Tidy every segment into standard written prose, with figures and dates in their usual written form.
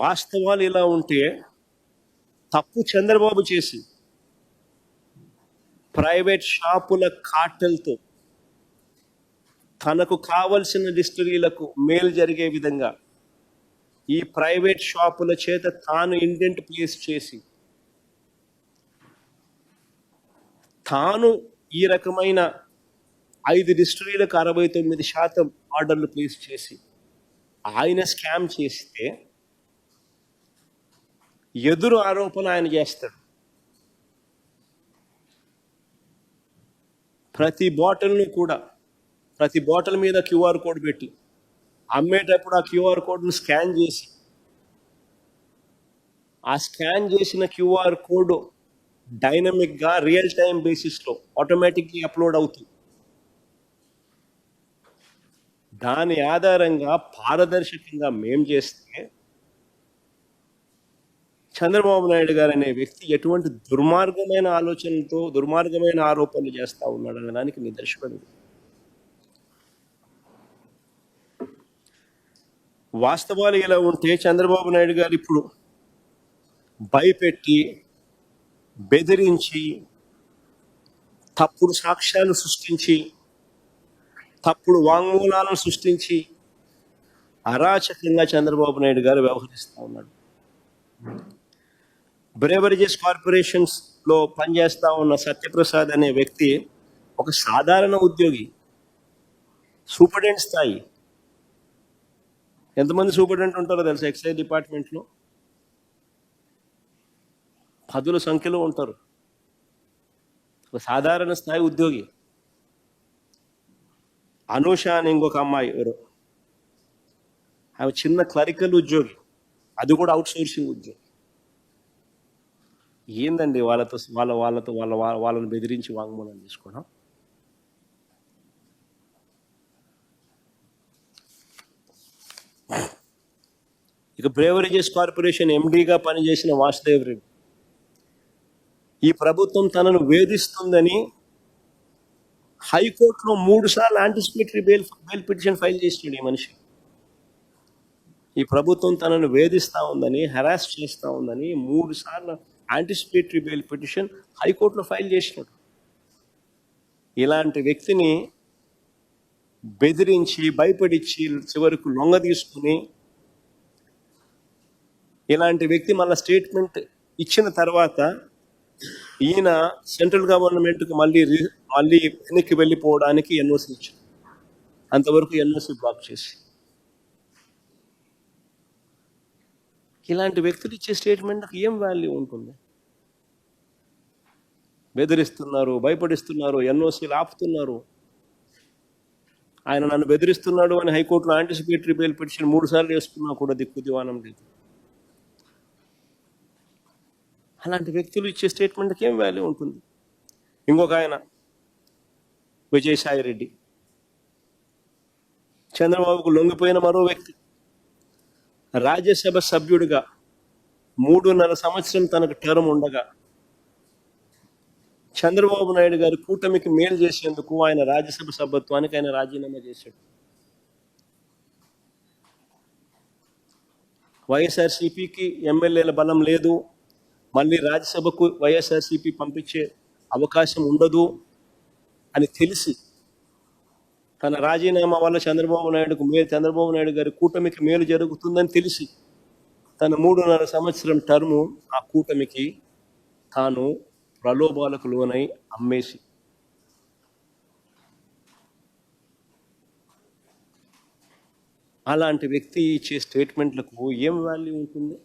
వాస్తవాలు ఇలా ఉంటే తప్పు చంద్రబాబు చేసి ప్రైవేట్ షాపుల కార్టెల్తో తనకు కావలసిన డిస్టిలరీలకు మేలు జరిగే విధంగా ఈ ప్రైవేట్ షాపుల చేత తాను ఇండెంట్ ప్లేస్ చేసి తాను ఈ రకమైన 5 డిస్టిలరీలకు 69% ఆర్డర్లు ప్లేస్ చేసి ఆయన స్కామ్ చేస్తే ఎదురు ఆరోపణ ఆయన చేస్తాడు. ప్రతి బాటిల్ మీద క్యూఆర్ కోడ్ పెట్టి అమ్మేటప్పుడు ఆ క్యూఆర్ కోడ్ను స్కాన్ చేసి ఆ స్కాన్ చేసిన క్యూఆర్ కోడ్ డైనమిక్గా రియల్ టైం బేసిస్లో ఆటోమేటిక్లీ అప్లోడ్ అవుతుంది. దాని ఆధారంగా పారదర్శకంగా మేం చేస్తే చంద్రబాబు నాయుడు గారు అనే వ్యక్తి ఎటువంటి దుర్మార్గమైన ఆలోచనలతో దుర్మార్గమైన ఆరోపణలు చేస్తూ ఉన్నాడు అనడానికి నిదర్శనం. వాస్తవాలు ఇలా ఉంటే చంద్రబాబు నాయుడు గారు ఇప్పుడు భయపెట్టి బెదిరించి తప్పుడు సాక్ష్యాలు సృష్టించి తప్పుడు వాంగ్మూలాలను సృష్టించి అరాచకంగా చంద్రబాబు నాయుడు గారు వ్యవహరిస్తూ ఉన్నాడు. బ్రేవరేజెస్ కార్పొరేషన్స్లో పనిచేస్తూ ఉన్న సత్యప్రసాద్ అనే వ్యక్తి ఒక సాధారణ ఉద్యోగి, సూపరింటెండెంట్ స్థాయి. ఎంతమంది సూపరింటెండెంట్ ఉంటారో తెలుసా? ఎక్సైజ్ డిపార్ట్మెంట్లో 10ల సంఖ్యలో ఉంటారు. ఒక సాధారణ స్థాయి ఉద్యోగి. అనూష అని ఇంకొక అమ్మాయి ఎవరు, ఆమె చిన్న క్లరికల్ ఉద్యోగి, అది కూడా అవుట్ సోర్సింగ్ ఉద్యోగి. ఏందండి వాళ్ళని బెదిరించి వాంగ్మూలం తీసుకోవడం? ఇక బ్రేవరేజెస్ కార్పొరేషన్ ఎండీగా పనిచేసిన వాసుదేవ్ రెడ్డి ఈ ప్రభుత్వం తనను వేధిస్తుందని హైకోర్టులో 3 సార్లు యాంటిసిపేటరీ బెయిల్ పిటిషన్ ఫైల్ చేసినాడు. ఈ మనిషి ఈ ప్రభుత్వం తనను వేధిస్తూ ఉందని, హెరాస్ చేస్తూ ఉందని 3 సార్లు యాంటిసిపేటరీ బెయిల్ పిటిషన్ హైకోర్టులో ఫైల్ చేసినాడు. ఇలాంటి వ్యక్తిని బెదిరించి భయపడిచ్చి చివరకు లొంగ తీసుకుని ఇలాంటి వ్యక్తి మళ్ళీ స్టేట్మెంట్ ఇచ్చిన తర్వాత ఈయన సెంట్రల్ గవర్నమెంట్కి మళ్ళీ వెనక్కి వెళ్ళిపోవడానికి ఎన్ఓసి ఇచ్చారు. అంతవరకు ఎన్ఓసి బ్లాక్ చేసి ఇలాంటి వ్యక్తులు ఇచ్చే స్టేట్మెంట్కి ఏం వాల్యూ ఉంటుంది? బెదిరిస్తున్నారు, భయపడిస్తున్నారు, ఎన్ఓసీలు ఆపుతున్నారు. ఆయన నన్ను బెదిరిస్తున్నాడు అని హైకోర్టులో యాంటిసిపేటరీ బెయిల్ పిటిషన్ 3 సార్లు వేసుకున్నా కూడా దిక్కు దివానం లేదు. అలాంటి వ్యక్తులు ఇచ్చే స్టేట్మెంట్కి ఏం వాల్యూ ఉంటుంది? ఇంకొక ఆయన విజయసాయి రెడ్డి, చంద్రబాబుకు లొంగిపోయిన మరో వ్యక్తి. రాజ్యసభ సభ్యుడిగా 3.5 సంవత్సరం తనకు టర్మ్ ఉండగా చంద్రబాబు నాయుడు గారి కూటమికి మేలు చేసేందుకు ఆయన రాజ్యసభ సభ్యత్వానికి ఆయన రాజీనామా చేశాడు. వైఎస్ఆర్సీపీకి ఎమ్మెల్యేల బలం లేదు, మళ్ళీ రాజ్యసభకు వైఎస్ఆర్సీపీ పంపించే అవకాశం ఉండదు అని తెలిసి తన రాజీనామా వల్ల చంద్రబాబు నాయుడు గారి కూటమికి మేలు జరుగుతుందని తెలిసి తన 3.5 సంవత్సరం టర్ము ఆ కూటమికి తాను ప్రలోభాలకు లోనై అమ్మేసి అలాంటి వ్యక్తి ఇచ్చే స్టేట్మెంట్లకు ఏం వాల్యూ ఉంటుంది?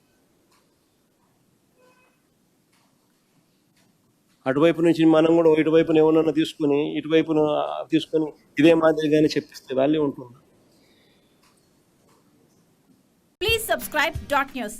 అటువైపు నుంచి మనం కూడా ఇటువైపున ఏమన్నా తీసుకొని ఇటువైపున తీసుకొని ఇదే మాదిరిగానే చెప్పిస్తే వాల్యూ ఉంటుంది. Please subscribe Dot News.